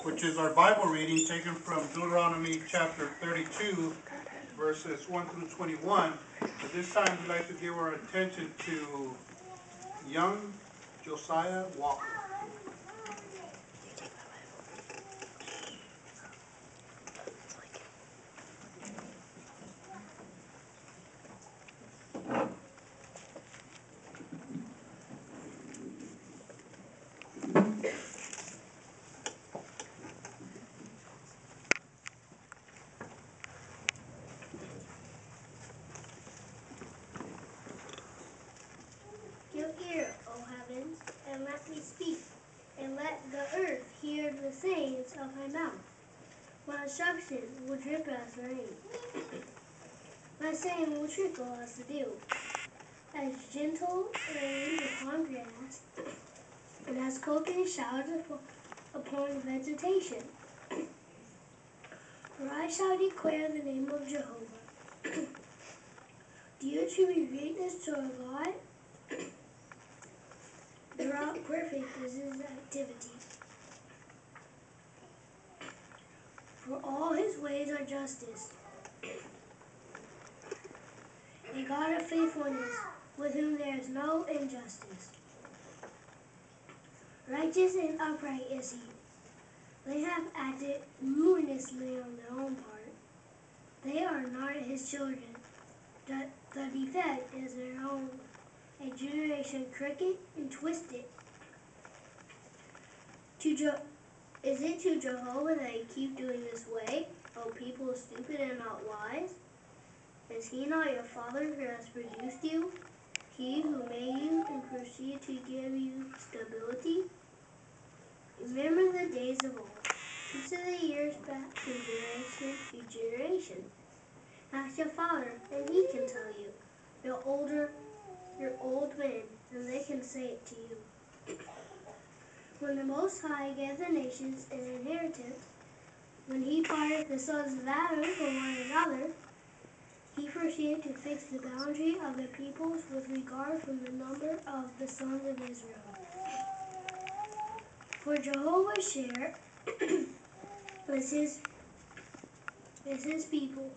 which is our Bible reading taken from Deuteronomy chapter 32, verses 1 through 21. At this time, we'd like to give our attention to young Josiah Walker. Give ear, O heavens, and let me speak, and let the earth hear the sayings of my mouth. My instruction will drip as rain. My saying will trickle as the dew, as gentle rain upon grass, and as copious showers upon vegetation. For I shall declare the name of Jehovah. Do you attribute greatness to our God? Throughout perfect is his activity. For all his ways are justice. A God of faithfulness, with whom there is no injustice. Righteous and upright is he. They have acted ruinously on their own part. They are not his children. The defect is their own, a generation crooked and twisted. Is it to Jehovah that you keep doing this way, O people stupid and not wise? Is he not your father who has produced you? He who made you and proceeded to give you stability? Remember the days of old. Consider the years back from generation to generation. Ask your father, and he can tell you. Your old men, and they can say it to you. When the Most High gave the nations an inheritance, when he parted the sons of Adam from one another, he proceeded to fix the boundary of the peoples with regard from the number of the sons of Israel. For Jehovah's share is his people.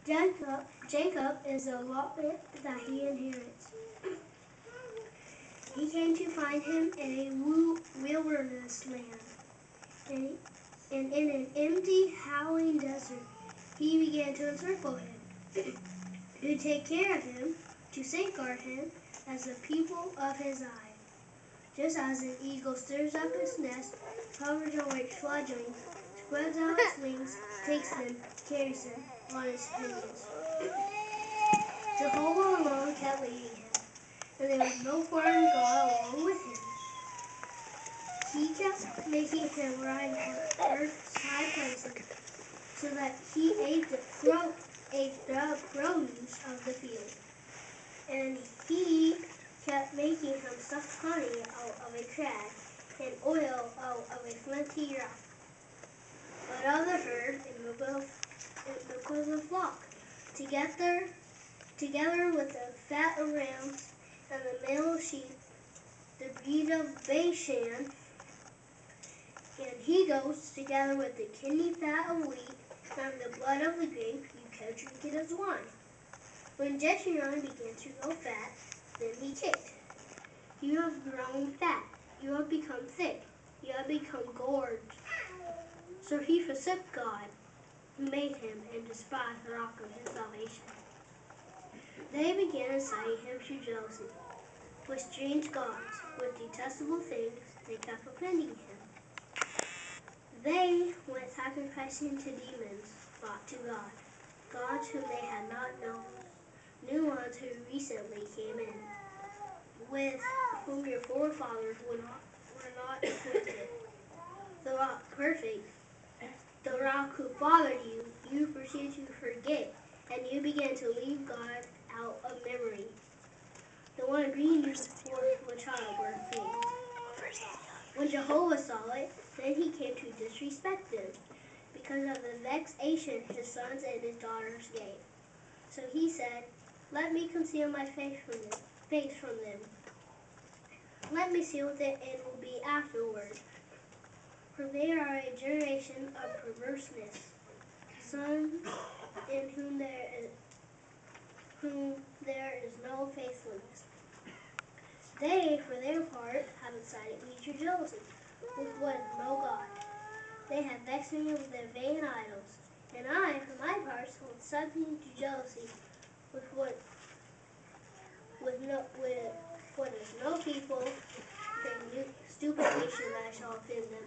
Jacob is the allotment that he inherits. He came to find him in a wilderness land, and in an empty, howling desert, he began to encircle him, to take care of him, to safeguard him as the people of his eye. Just as an eagle stirs up its nest, hovers over its fledglings, spreads out its wings, takes them, carries them on its pinions. Jehovah alone kept leading him, and there was no foreign God along with him. He kept making him ride on earth's high places, so that he ate the produce of the field. And he kept making him suck honey out of a crag, and oil out of a flinty rock. But of the herd and milk of the flock, together with the fat of rams and the male of sheep, the breed of Bashan, and he goes together with the kidney fat of wheat and the blood of the grape, you can drink it as wine. When Jeshurun began to grow fat, then he kicked. You have grown fat, you have become thick, you have become gorged. So he forsook God, who made him, and despised the rock of his salvation. They began inciting him to jealousy. With strange gods, with detestable things, they kept offending him. They went sacrificing to demons, not to God, gods whom they had not known, new ones who recently came in, with whom your forefathers were not acquainted. The rock perfect, the rock who fathered you, you proceeded to forget, and you began to leave God out of memory. The one bringing you forth with childbirth pains. When Jehovah saw it, then he came to disrespect them, because of the vexation his sons and his daughters gave. So he said, let me conceal my face from them. Let me see what the end will be afterward. For they are perverseness, sons in whom there is no faithfulness. They, for their part, have excited me to jealousy with what is no God. They have vexed me with their vain idols, and I, for my part, will excite me to jealousy with what is no people, the stupid nation that I shall offend them.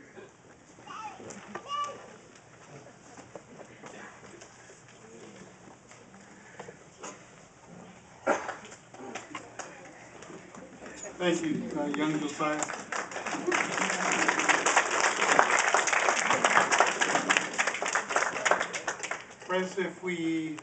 Thank you, young Josiah. Friends, if we